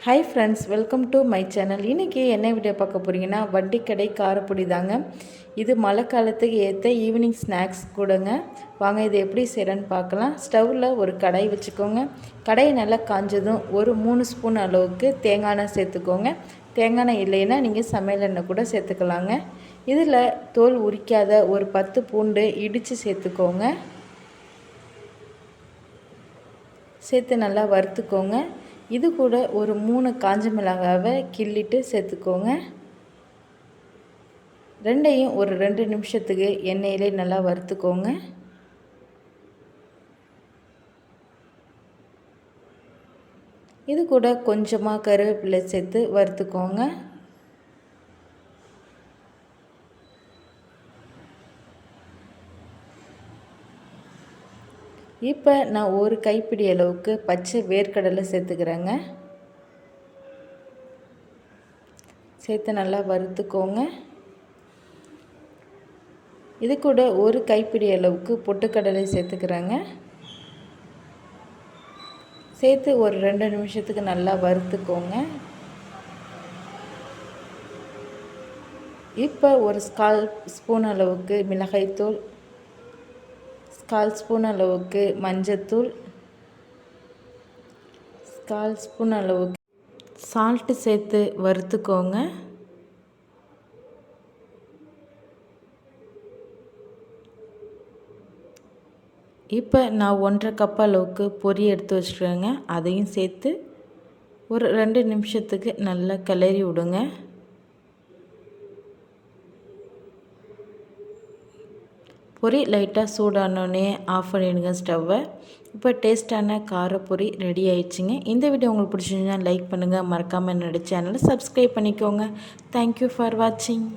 Hi friends, welcome to my channel. இன்றைக்கி என்ன video பார்க்க போகிறீங்கன்னா, வண்டிக்கடை காரப்பொடி தாங்க. இது மழை காலத்துக்கு ஏற்ற ஈவினிங் ஸ்நாக்ஸ் கூடங்க. வாங்க இது எப்படி செய்கிறேன்னு பார்க்கலாம். ஸ்டவ்வில் ஒரு கடாய் வச்சுக்கோங்க. கடாய் நல்லா காஞ்சதும் ஒரு 3 ஸ்பூன் அளவுக்கு தேங்காய் எண்ணெய் சேர்த்துக்கோங்க. தேங்காய் எண்ணெய் இல்லைன்னா நீங்கள் சமையல் எண்ணெய் கூட சேர்த்துக்கலாங்க. இதில் தோல் உரிக்காத ஒரு 10 பூண்டு இடித்து சேர்த்துக்கோங்க. சேர்த்து நல்லா வறுத்துக்கோங்க. இது கூட ஒரு 3 காஞ்ச மிளகாவை கிள்ளிட்டு சேர்த்துக்கோங்க. ரெண்டையும் ஒரு 2 நிமிஷத்துக்கு எண்ணெயிலே நல்லா வறுத்துக்கோங்க. இது கூட கொஞ்சமாக கருவேப்பிலை சேர்த்து வறுத்துக்கோங்க. இப்போ நான் ஒரு கைப்பிடி அளவுக்கு பச்சை வேர்க்கடலை சேர்த்துக்கிறேங்க. சேர்த்து நல்லா வறுத்துக்கோங்க. இது கூட ஒரு கைப்பிடி அளவுக்கு பொட்டுக்கடலை சேர்த்துக்கிறேங்க. சேர்த்து ஒரு 2 நிமிஷத்துக்கு நல்லா வறுத்துக்கோங்க. இப்போ ஒரு 1/4 ஸ்பூன் அளவுக்கு மிளகாய்த்தூள், 1/4 ஸ்பூன் அளவுக்கு மஞ்சத்தூள், 1/4 ஸ்பூன் அளவுக்கு சால்ட்டு சேர்த்து வறுத்துக்கோங்க. இப்போ நான் 1/2 கப் அளவுக்கு பொரி எடுத்து வச்சுருக்கேங்க. அதையும் சேர்த்து ஒரு 2 நிமிஷத்துக்கு நல்லா கிளறி விடுங்க. பொரி லைட்டாக சூடானோடனே ஆஃப் பண்ணிவிடுங்க ஸ்டவ்வை. இப்போ டேஸ்ட்டான காரப்பொரி ரெடி ஆயிடுச்சுங்க. இந்த வீடியோ உங்களுக்கு பிடிச்சிருந்தா லைக் பண்ணுங்கள். மறக்காமல் என்னோடய சேனலை சப்ஸ்கிரைப் பண்ணிக்கோங்க. தேங்க்யூ ஃபார் வாட்சிங்.